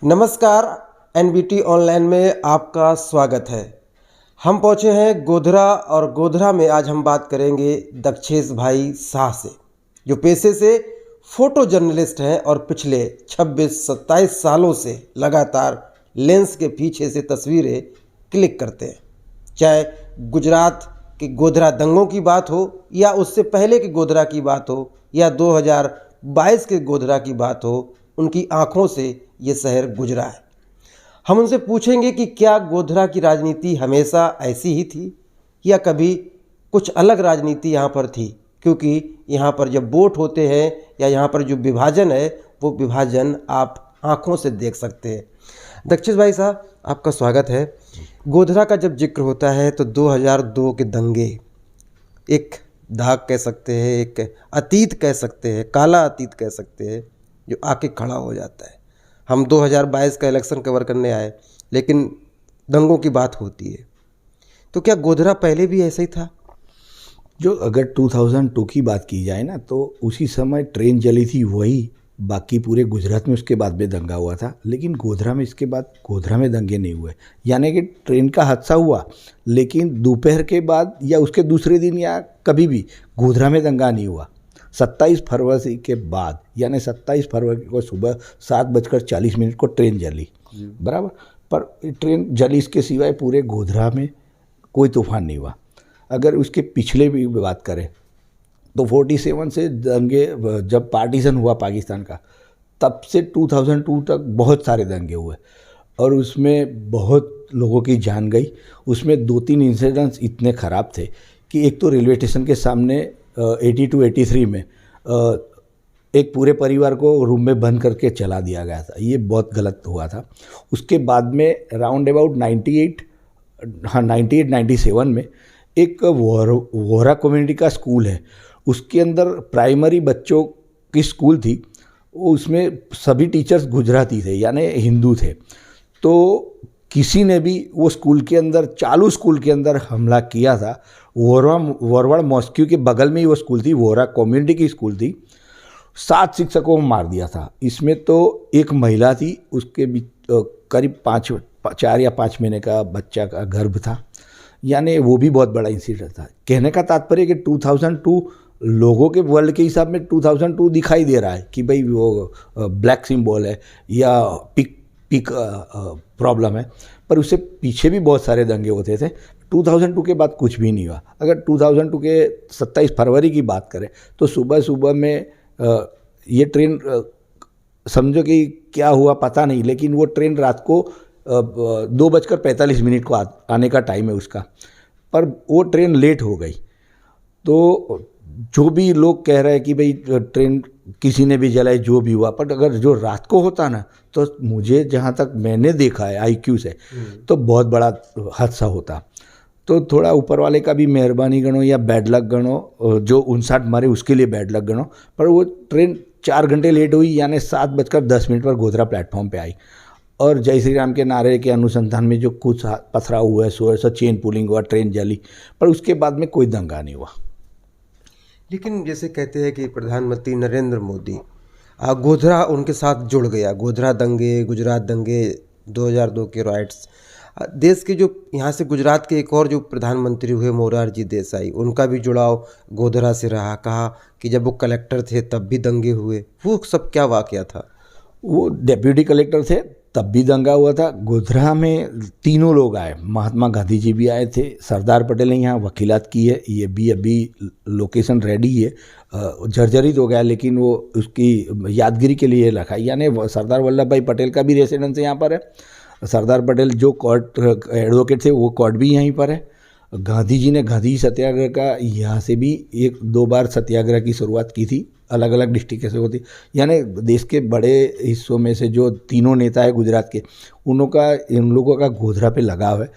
नमस्कार। NBT online में आपका स्वागत है। हम पहुंचे हैं गोधरा और गोधरा में आज हम बात करेंगे दक्षेश भाई शाह से, जो पेशे से फोटो जर्नलिस्ट हैं और पिछले 26-27 सालों से लगातार लेंस के पीछे से तस्वीरें क्लिक करते हैं। चाहे गुजरात के गोधरा दंगों की बात हो या उससे पहले के गोधरा की बात हो या 2022 के गोधरा की बात हो, उनकी आंखों से ये शहर गुजरा है। हम उनसे पूछेंगे कि क्या गोधरा की राजनीति हमेशा ऐसी ही थी या कभी कुछ अलग राजनीति यहाँ पर थी, क्योंकि यहाँ पर जब वोट होते हैं या यहाँ पर जो विभाजन है वो विभाजन आप आँखों से देख सकते हैं। दक्षेश भाई साहब, आपका स्वागत है। गोधरा का जब जिक्र होता है तो 2002 के दंगे एक दाग कह सकते हैं, एक अतीत कह सकते हैं, काला अतीत कह सकते हैं, जो आके खड़ा हो जाता है। हम 2022 का इलेक्शन कवर करने आए, लेकिन दंगों की बात होती है, तो क्या गोधरा पहले भी ऐसा ही था? जो अगर 2002 की बात की जाए ना, तो उसी समय ट्रेन जली थी वही, बाकी पूरे गुजरात में उसके बाद में दंगा हुआ था, लेकिन गोधरा में इसके बाद गोधरा में दंगे नहीं हुए। यानी कि ट्रेन का हादसा हुआ, लेकिन दोपहर के बाद या उसके दूसरे दिन या कभी भी गोधरा में दंगा नहीं हुआ। 27 फरवरी के बाद, यानी 27 फरवरी को सुबह 7:40 को ट्रेन जली, बराबर। पर ट्रेन जली, इसके सिवाय पूरे गोधरा में कोई तूफान नहीं हुआ। अगर उसके पिछले भी बात करें तो 47 से दंगे, जब पार्टीशन हुआ पाकिस्तान का, तब से 2002 तक बहुत सारे दंगे हुए और उसमें बहुत लोगों की जान गई। उसमें 2-3 इंसिडेंट्स इतने ख़राब थे कि एक तो रेलवे स्टेशन के सामने 82-83 में एक पूरे परिवार को रूम में बंद करके चला दिया गया था। ये बहुत गलत हुआ था। उसके बाद में राउंड अबाउट 98-97 में एक वोहरा कम्युनिटी का स्कूल है, उसके अंदर प्राइमरी बच्चों की स्कूल थी। उसमें सभी टीचर्स गुजराती थे, यानी हिंदू थे। तो किसी ने भी वो स्कूल के अंदर, चालू स्कूल के अंदर हमला किया था। वरवाड़ मॉस्क्यू के बगल में ही वो स्कूल थी, वोहरा कम्युनिटी की स्कूल थी। 7 शिक्षकों को मार दिया था। इसमें तो एक महिला थी, उसके भी करीब 4 या 5 महीने का बच्चा का गर्भ था। यानी वो भी बहुत बड़ा इंसिडेंट था। कहने का तात्पर्य कि 2002 लोगों के वर्ल्ड के हिसाब में 2002 दिखाई दे रहा है कि भाई वो ब्लैक सिंबल है या पिक प्रॉब्लम है, पर उससे पीछे भी बहुत सारे दंगे होते थे। 2002 के बाद कुछ भी नहीं हुआ। अगर 2002 के 27 फरवरी की बात करें तो सुबह सुबह में ये ट्रेन, समझो कि क्या हुआ पता नहीं, लेकिन वो ट्रेन रात को 2:45 को आने का टाइम है उसका, पर वो ट्रेन लेट हो गई। तो जो भी लोग कह रहे हैं कि भाई ट्रेन किसी ने भी जलाई, जो भी हुआ, पर अगर जो रात को होता ना, तो मुझे जहाँ तक मैंने देखा है आईक्यू से, तो बहुत बड़ा हादसा होता। तो थोड़ा ऊपर वाले का भी मेहरबानी गणो या बैड लक गणो, जो 59 मरे उसके लिए बैड लक गणो, पर वो ट्रेन 4 घंटे लेट हुई, यानी 7:10 पर गोधरा प्लेटफॉर्म पे आई। और जय श्री राम के नारे के अनुसंधान में जो कुछ पथराव हुआ है, सो चेन पुलिंग हुआ, ट्रेन जली, पर उसके बाद में कोई दंगा नहीं हुआ। लेकिन जैसे कहते हैं कि प्रधानमंत्री नरेंद्र मोदी, गोधरा उनके साथ जुड़ गया। गोधरा दंगे, गुजरात दंगे, 2002 के राइट्स, देश के जो यहाँ से गुजरात के एक और जो प्रधानमंत्री हुए मोरारजी देसाई, उनका भी जुड़ाव गोधरा से रहा। कहा कि जब वो कलेक्टर थे तब भी दंगे हुए। वो सब क्या वाकया था? वो डेप्यूटी कलेक्टर थे तब भी दंगा हुआ था। गोधरा में तीनों लोग आए, महात्मा गांधी जी भी आए थे, सरदार पटेल ने यहाँ वकीलात की है, ये भी अभी लोकेशन रेडी है, जर्जरित हो गया, लेकिन वो उसकी यादगिरी के लिए रखा। यानी सरदार वल्लभ भाई पटेल का भी रेसिडेंस यहाँ पर है। सरदार पटेल जो कोर्ट एडवोकेट थे, वो कोर्ट भी यहीं पर है। गांधी जी ने गांधी सत्याग्रह का यहाँ से भी 1-2 बार सत्याग्रह की शुरुआत की थी, अलग अलग डिस्ट्रिक्ट से होती। यानी देश के बड़े हिस्सों में से जो तीनों नेता है गुजरात के, इन लोगों का गोधरा पे लगाव है।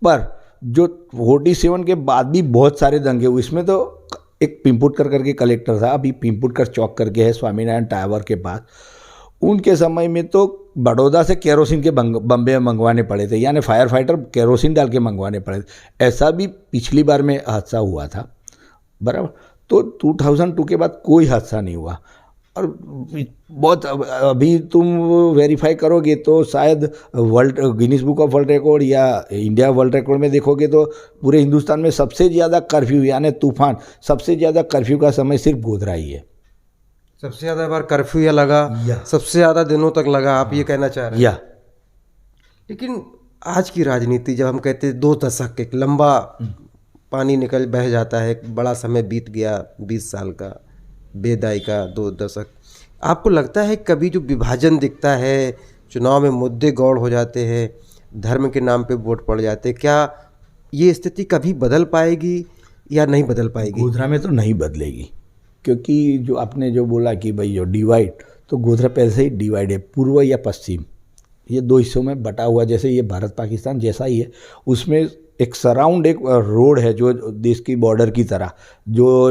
पर जो 47 के बाद भी बहुत सारे दंगे हुए। इसमें तो एक पिंपुटकर करके कलेक्टर था, अभी पिंपुटकर चौक करके है स्वामीनारायण टावर के पास, उनके समय में तो बड़ौदा से केरोसिन के बम्बे मंगवाने पड़े थे, यानी फायर फाइटर केरोसिन डाल के मंगवाने पड़े थे। ऐसा भी पिछली बार में हादसा हुआ था, बराबर। तो 2002 के बाद कोई हादसा नहीं हुआ। और बहुत अभी तुम वेरीफाई करोगे तो शायद world Guinness book of world record या इंडिया वर्ल्ड रिकॉर्ड में देखोगे तो पूरे हिंदुस्तान में सबसे ज़्यादा कर्फ्यू यानी तूफान, सबसे ज़्यादा कर्फ्यू का समय सिर्फ गोधरा ही है। सबसे ज़्यादा बार कर्फ्यू या लगा, सबसे ज़्यादा दिनों तक लगा, आप ये कहना चाह रहे हैं? या लेकिन आज की राजनीति, जब हम कहते हैं 2 दशक, एक लंबा पानी निकल बह जाता है, एक बड़ा समय बीत गया, 20 साल का, बेदाई का 2 दशक, आपको लगता है कभी जो विभाजन दिखता है, चुनाव में मुद्दे गौड़ हो जाते हैं, धर्म के नाम पे वोट पड़ जाते हैं, क्या ये स्थिति कभी बदल पाएगी या नहीं बदल पाएगी? गोधरा में तो नहीं बदलेगी, क्योंकि जो आपने जो बोला कि भाई जो डिवाइड, तो गोधरा पहले से ही डिवाइड है, पूर्व या पश्चिम, ये 2 हिस्सों में बटा हुआ, जैसे ये भारत पाकिस्तान जैसा ही है। उसमें एक सराउंड एक रोड है जो देश की बॉर्डर की तरह, जो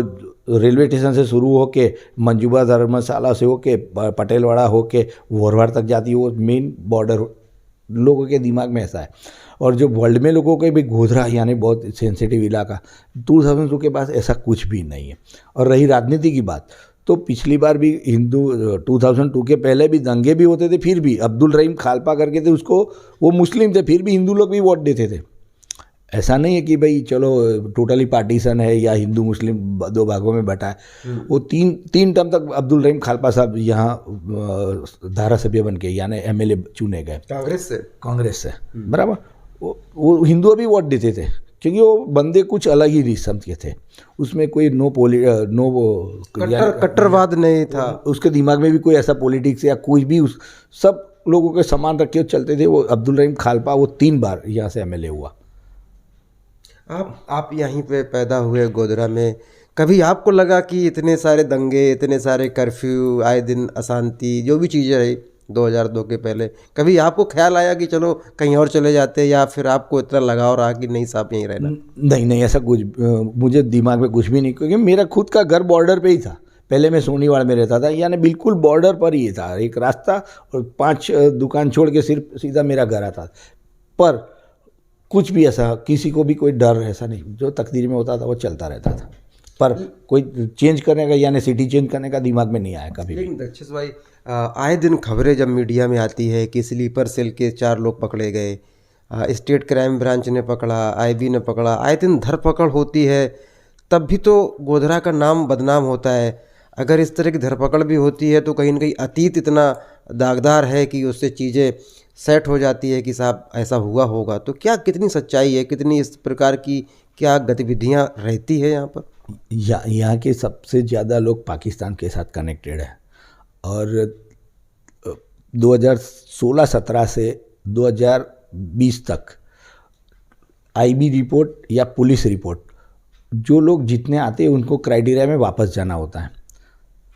रेलवे स्टेशन से शुरू होके मंजूबा धर्मशाला से होके पटेलवाड़ा होके वोरवाड़ तक जाती है, वो मेन बॉर्डर लोगों के दिमाग में ऐसा है। और जो वर्ल्ड में लोगों के भी गोधरा यानी बहुत सेंसिटिव इलाका, 2002 के पास ऐसा कुछ भी नहीं है। और रही राजनीति की बात, तो पिछली बार भी हिंदू 2002 के पहले भी दंगे भी होते थे, फिर भी अब्दुल रहीम खालपा करके थे, उसको वो मुस्लिम थे, फिर भी हिंदू लोग भी वोट देते थे। ऐसा नहीं है कि भाई चलो टोटली पार्टीशन है या हिंदू मुस्लिम 2 भागों में बटा है। वो तीन टर्म तक अब्दुल रहीम खालपा साहब यहाँ धारासभ्य बन के यानी MLA चुने गए कांग्रेस से बराबर। वो हिंदू भी वोट देते थे, क्योंकि वो बंदे कुछ अलग ही किस्म के थे, उसमें कोई कट्टरवाद नहीं था, उसके दिमाग में भी कोई ऐसा पॉलिटिक्स या कुछ भी, उस सब लोगों के समान रखे चलते थे। वो अब्दुल रहीम खालपा वो 3 बार यहाँ से MLA हुआ। आप यहीं पे पैदा हुए गोधरा में, कभी आपको लगा कि इतने सारे दंगे, इतने सारे कर्फ्यू, आए दिन अशांति, जो भी चीज़ें रही 2002 के पहले, कभी आपको ख्याल आया कि चलो कहीं और चले जाते, या फिर आपको इतना लगाव रहा कि नहीं साहब यहीं रहना? नहीं, ऐसा कुछ मुझे दिमाग में कुछ भी नहीं, क्योंकि मेरा खुद का घर बॉर्डर पे ही था। पहले मैं सोनीवाड़ में रहता था, यानी बिल्कुल बॉर्डर पर ही था, एक रास्ता और 5 दुकान छोड़ के सिर्फ सीधा मेरा घर आता। पर कुछ भी ऐसा किसी को भी कोई डर ऐसा नहीं, जो तकदीर में होता था वो चलता रहता था, पर कोई चेंज करने का यानी सिटी चेंज करने का दिमाग में नहीं आया कभी। लेकिन दक्षेश भाई, आए दिन खबरें जब मीडिया में आती है कि स्लीपर सेल के 4 लोग पकड़े गए, स्टेट क्राइम ब्रांच ने पकड़ा, IB ने पकड़ा, आए दिन धरपकड़ होती है, तब भी तो गोधरा का नाम बदनाम होता है। अगर इस तरह की धरपकड़ भी होती है तो कहीं ना कहीं अतीत इतना दागदार है कि उससे चीज़ें सेट हो जाती है कि साहब ऐसा हुआ होगा। तो क्या कितनी सच्चाई है, कितनी इस प्रकार की क्या गतिविधियां रहती है यहाँ पर? यहाँ के सबसे ज़्यादा लोग पाकिस्तान के साथ कनेक्टेड है, और 2016-17 से 2020 तक IB रिपोर्ट या पुलिस रिपोर्ट, जो लोग जितने आते हैं उनको क्राइटेरिया में वापस जाना होता है।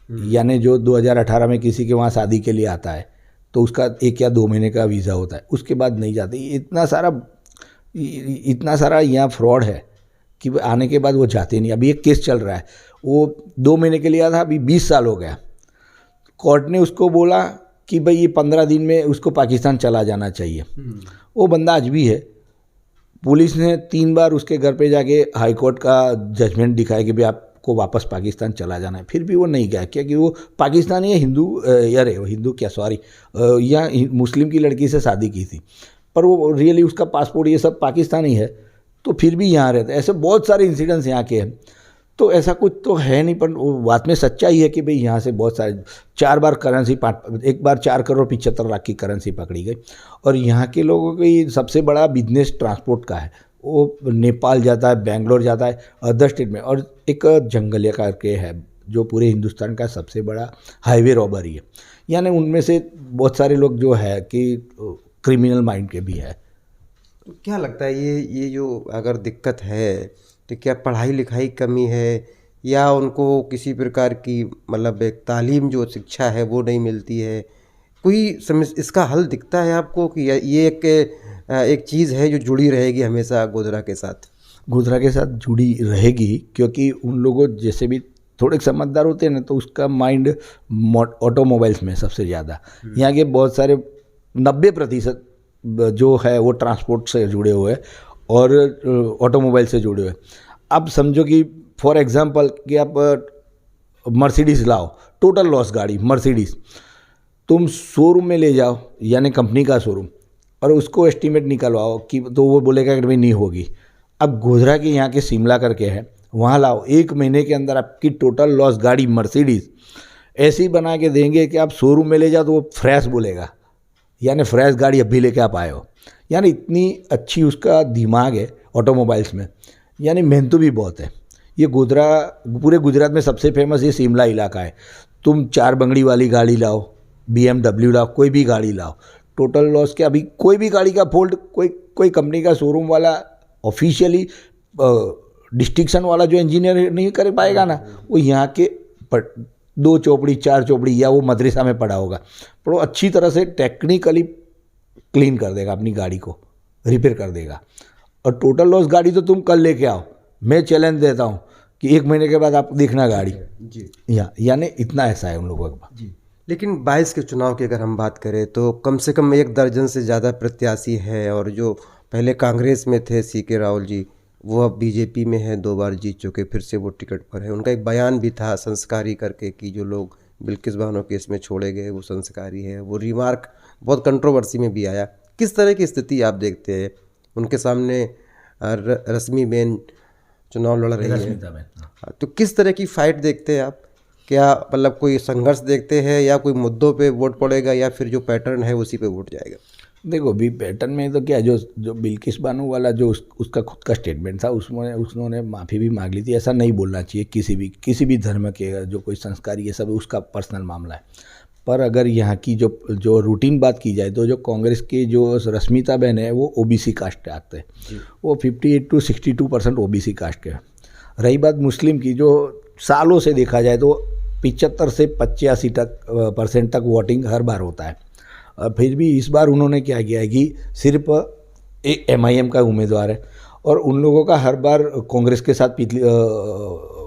यानी जो 2018 में किसी के वहाँ शादी के लिए आता है तो उसका 1 या 2 महीने का वीज़ा होता है, उसके बाद नहीं जाते। इतना सारा यहाँ फ्रॉड है कि आने के बाद वो जाते नहीं। अभी एक केस चल रहा है, वो 2 महीने के लिए आया था, अभी 20 साल हो गया। कोर्ट ने उसको बोला कि भाई ये 15 दिन में उसको पाकिस्तान चला जाना चाहिए। वो बंदा आज भी है। पुलिस ने 3 बार उसके घर पे जाके हाई कोर्ट का जजमेंट दिखाया कि भाई आपको वापस पाकिस्तान चला जाना है, फिर भी वो नहीं गया, क्योंकि वो पाकिस्तानी है, हिंदू क्या सॉरी या मुस्लिम की लड़की से शादी की थी, पर वो रियली उसका पासपोर्ट ये सब पाकिस्तानी है, तो फिर भी यहाँ रहता है। ऐसे बहुत सारे इंसिडेंट्स यहाँ के हैं। तो ऐसा कुछ तो है नहीं, पर वो बात में सच्चाई है कि भाई यहाँ से बहुत सारे 4 बार करेंसी, एक बार 4,75,00,000 की करेंसी पकड़ी गई। और यहाँ के लोगों की सबसे बड़ा बिजनेस ट्रांसपोर्ट का है, वो नेपाल जाता है, बेंगलोर जाता है, अदर स्टेट में। और एक जंगलिया करके है जो पूरे हिंदुस्तान का सबसे बड़ा हाईवे रॉबरी है, यानी उनमें से बहुत सारे लोग जो है कि क्रिमिनल माइंड के भी है। तो क्या लगता है ये जो अगर दिक्कत है तो क्या पढ़ाई लिखाई कमी है, या उनको किसी प्रकार की मतलब एक तालीम जो शिक्षा है वो नहीं मिलती है? कोई इसका हल दिखता है आपको कि ये एक चीज़ है जो जुड़ी रहेगी हमेशा गोधरा के साथ? गोधरा के साथ जुड़ी रहेगी, क्योंकि उन लोगों जैसे भी थोड़े समझदार होते हैं ना, तो उसका माइंड ऑटोमोबाइल्स में सबसे ज़्यादा। यहाँ के बहुत सारे 90% जो है वो ट्रांसपोर्ट से जुड़े हुए हैं और ऑटोमोबाइल से जुड़े हुए। अब समझो कि फॉर एग्जांपल कि आप मर्सिडीज़ लाओ, टोटल लॉस गाड़ी मर्सिडीज़ तुम शोरूम में ले जाओ, यानी कंपनी का शोरूम, और उसको एस्टीमेट निकलवाओ कि तो वो बोलेगा कि भाई नहीं होगी। अब गोधरा के यहाँ के शिमला करके है, वहाँ लाओ, 1 महीने के अंदर आपकी टोटल लॉस गाड़ी मर्सिडीज़ ऐसी बना के देंगे कि आप शोरूम में ले जाओ तो वो फ्रेश बोलेगा, यानी फ्रेश गाड़ी अभी लेके आप आए हो। यानी इतनी अच्छी उसका दिमाग है ऑटोमोबाइल्स में, यानी मेहनत भी बहुत है। ये गोधरा पूरे गुजरात में सबसे फेमस ये शिमला इलाका है। तुम 4 बंगड़ी वाली गाड़ी लाओ, BMW लाओ, कोई भी गाड़ी लाओ, टोटल लॉस के अभी कोई भी गाड़ी का फोल्ड कोई कंपनी का शोरूम वाला ऑफिशियली डिस्टिंक्शन वाला जो इंजीनियर नहीं कर पाएगा ना, वो यहाँ के 2 चौपड़ी 4 चौपड़ी या वो मदरसा में पढ़ा होगा, पर वो अच्छी तरह से टेक्निकली क्लीन कर देगा, अपनी गाड़ी को रिपेयर कर देगा। और टोटल लॉस गाड़ी तो तुम कल लेके आओ, मैं चैलेंज देता हूँ कि 1 महीने के बाद आप देखना गाड़ी जी। यानी इतना ऐसा है उन लोगों का जी। लेकिन 22 के चुनाव की अगर हम बात करें तो कम से कम 1 दर्जन से ज़्यादा प्रत्याशी है, और जो पहले कांग्रेस में थे CK राहुल जी, वो अब BJP में है, 2 बार जीत चुके, फिर से वो टिकट पर है। उनका एक बयान भी था संस्कारी करके कि जो लोग बिल्किस बानो केस में छोड़े गए वो संस्कारी है। वो रिमार्क बहुत कंट्रोवर्सी में भी आया। किस तरह की स्थिति आप देखते हैं? उनके सामने रश्मिबेन चुनाव लड़ रही है, तो किस तरह की फाइट देखते हैं आप? क्या मतलब कोई संघर्ष देखते हैं, या कोई मुद्दों पे वोट पड़ेगा, या फिर जो पैटर्न है उसी पे वोट जाएगा? देखो अभी पैटर्न में तो क्या, जो बिल्किस बानो वाला जो उसका खुद का स्टेटमेंट था, उसने माफ़ी भी मांग ली थी। ऐसा नहीं बोलना चाहिए किसी भी धर्म के जो कोई संस्कारी है, सब उसका पर्सनल मामला है। पर अगर यहाँ की जो रूटीन बात की जाए तो जो कांग्रेस के जो रश्मिता बहन है वो OBC कास्ट के आते हैं, वो 58 to 62% OBC कास्ट के हैं। रही बात मुस्लिम की, जो सालों से देखा जाए तो 75 से 85% तक वोटिंग हर बार होता है। फिर भी इस बार उन्होंने क्या किया है कि सिर्फ एक MIM का उम्मीदवार है, और उन लोगों का हर बार कांग्रेस के साथ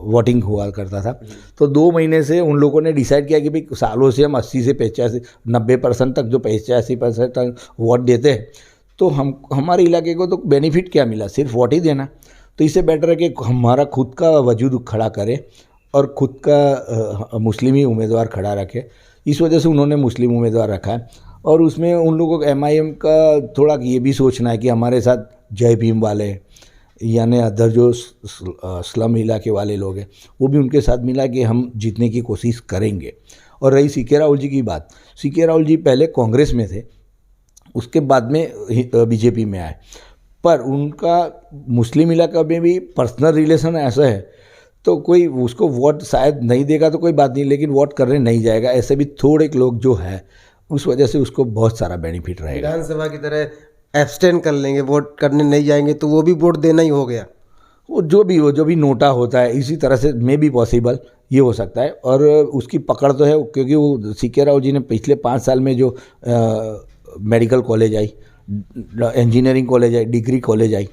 वोटिंग हुआ करता था। तो 2 महीने से उन लोगों ने डिसाइड किया कि भाई सालों से हम 80 से 85 90% तक जो 85% तक वोट देते हैं, तो हमारे इलाके को तो बेनिफिट क्या मिला, सिर्फ वोट ही देना। तो इससे बेटर है कि हमारा खुद का वजूद खड़ा करें और खुद का मुस्लिम ही उम्मीदवार खड़ा रखे। इस वजह से उन्होंने मुस्लिम उम्मीदवार रखा है। और उसमें उन लोगों को MIM का थोड़ा ये भी सोचना है कि हमारे साथ जय भीम वाले, यानी अदर जो स्लम इलाके वाले लोग हैं, वो भी उनके साथ मिला कि हम जीतने की कोशिश करेंगे। और रही CK राहुल जी की बात, CK राहुल जी पहले कांग्रेस में थे, उसके बाद में BJP में आए, पर उनका मुस्लिम इलाका में भी पर्सनल रिलेशन ऐसा है तो कोई उसको वोट शायद नहीं देगा तो कोई बात नहीं, लेकिन वोट करने नहीं जाएगा। ऐसे भी थोड़े लोग जो है, उस वजह से उसको बहुत सारा बेनिफिट रहेगा। विधानसभा की तरह एब्सटेन कर लेंगे, वोट करने नहीं जाएंगे, तो वो भी वोट देना ही हो गया। वो जो भी नोटा होता है, इसी तरह से मे भी पॉसिबल ये हो सकता है। और उसकी पकड़ तो है, क्योंकि वो CK राव जी ने पिछले 5 साल में जो medical college I, engineering college I, degree college I,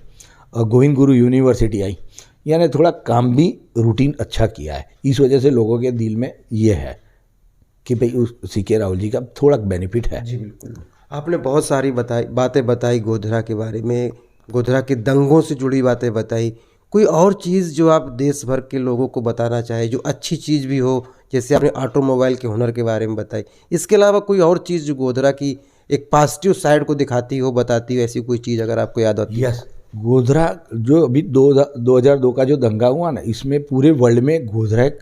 Govind Guru university I, यानी थोड़ा काम भी रूटीन अच्छा किया है। इस वजह से लोगों के दिल में ये है कि भाई उस CK राहुल जी का थोड़ा बेनिफिट है। जी बिल्कुल। आपने बहुत सारी बातें बताई गोधरा के बारे में, गोधरा के दंगों से जुड़ी बातें बताई। कोई और चीज़ जो आप देश भर के लोगों को बताना चाहे, जो अच्छी चीज़ भी हो, जैसे आपने ऑटोमोबाइल के हुनर के बारे में बताई, इसके अलावा कोई और चीज़ जो गोधरा की एक पॉजिटिव साइड को दिखाती हो, बताती हो, ऐसी कोई चीज़ अगर आपको याद होती है? यस, गोधरा जो अभी 2002 का जो दंगा हुआ ना, इसमें पूरे वर्ल्ड में गोधरा एक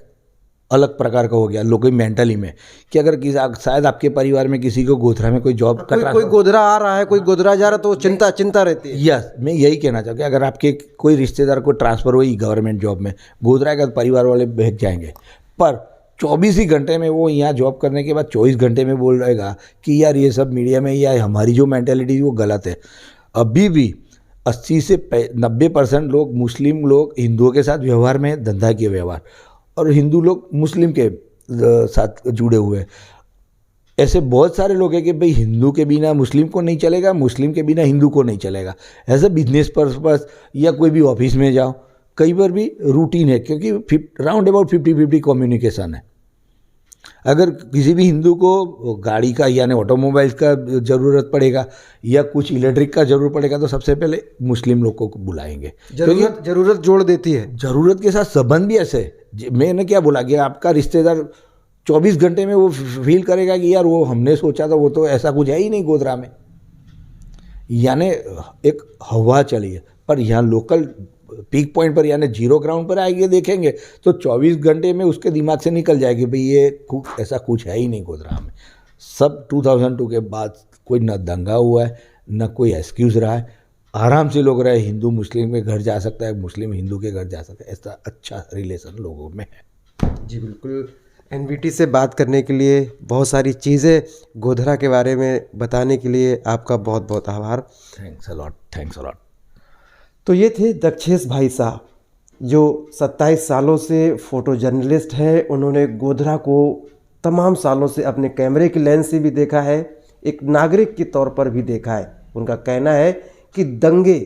अलग प्रकार का हो गया लोगों की मेंटली में, कि अगर शायद आपके परिवार में किसी को गोधरा में कोई जॉब का कोई गोधरा आ रहा है, कोई गोधरा जा रहा, तो चिंता रहती है। यस, मैं यही कहना चाहूँ कि अगर आपके कोई रिश्तेदार को ट्रांसफ़र हुई गवर्नमेंट जॉब में, गोधरा का परिवार वाले भेज जाएंगे, पर 24 ही घंटे में वो यहाँ जॉब करने के बाद 24 घंटे में बोल रहेगा कि यार ये सब मीडिया में या हमारी जो मेंटेलिटी वो गलत है। अभी भी 80 से 90% लोग, मुस्लिम लोग हिंदुओं के साथ व्यवहार में, धंधा के व्यवहार, और हिंदू लोग मुस्लिम के साथ जुड़े हुए हैं। ऐसे बहुत सारे लोग हैं कि भाई हिंदू के बिना मुस्लिम को नहीं चलेगा, मुस्लिम के बिना हिंदू को नहीं चलेगा। ऐसे बिजनेस पर्पस या कोई भी ऑफिस में जाओ, कई बार भी रूटीन है, क्योंकि राउंड अबाउट 50-50 कम्युनिकेशन है। अगर किसी भी हिंदू को गाड़ी का यानी ऑटोमोबाइल का ज़रूरत पड़ेगा या कुछ इलेक्ट्रिक का ज़रूरत पड़ेगा, तो सबसे पहले मुस्लिम लोग को बुलाएंगे। ज़रूरत जोड़ देती है। ज़रूरत के साथ संबंध भी ऐसे, मैंने क्या बोला कि आपका रिश्तेदार 24 घंटे में वो फील करेगा कि यार वो हमने सोचा था वो तो ऐसा कुछ है ही नहीं गोधरा में। यानी एक हवा चली है। पर यहाँ लोकल पीक पॉइंट पर यानी जीरो ग्राउंड पर आएंगे देखेंगे तो 24 घंटे में उसके दिमाग से निकल जाएगी भाई ये ऐसा कुछ है ही नहीं गोधरा में। सब 2002 के बाद कोई ना दंगा हुआ है ना कोई एक्सक्यूज़ रहा है, आराम से लोग रहे, हिंदू मुस्लिम के घर जा सकता है, मुस्लिम हिंदू के घर जा सकता है, ऐसा अच्छा रिलेशन लोगों में है। जी बिल्कुल, एनवीटी से बात करने के लिए, बहुत सारी चीज़ें गोधरा के बारे में बताने के लिए आपका बहुत बहुत आभार। Thanks a lot. तो ये थे दक्षेश भाई साहब, जो 27 सालों से फ़ोटो जर्नलिस्ट हैं। उन्होंने गोधरा को तमाम सालों से अपने कैमरे की लेंस से भी देखा है, एक नागरिक के तौर पर भी देखा है। उनका कहना है कि दंगे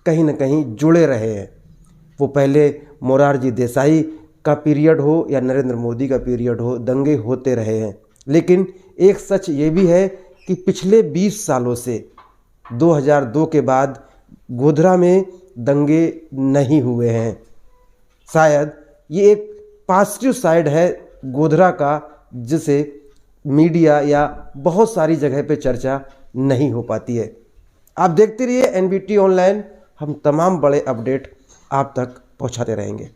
कहीं ना कहीं जुड़े रहे हैं। वो पहले मोरारजी देसाई का पीरियड हो या नरेंद्र मोदी का पीरियड हो, दंगे होते रहे हैं। लेकिन एक सच ये भी है कि पिछले 20 सालों से 2002 के बाद गोधरा में दंगे नहीं हुए हैं। शायद ये एक पॉजिटिव साइड है गोधरा का, जिसे मीडिया या बहुत सारी जगह पे चर्चा नहीं हो पाती है। आप देखते रहिए एनवीटी ऑनलाइन, हम तमाम बड़े अपडेट आप तक पहुंचाते रहेंगे।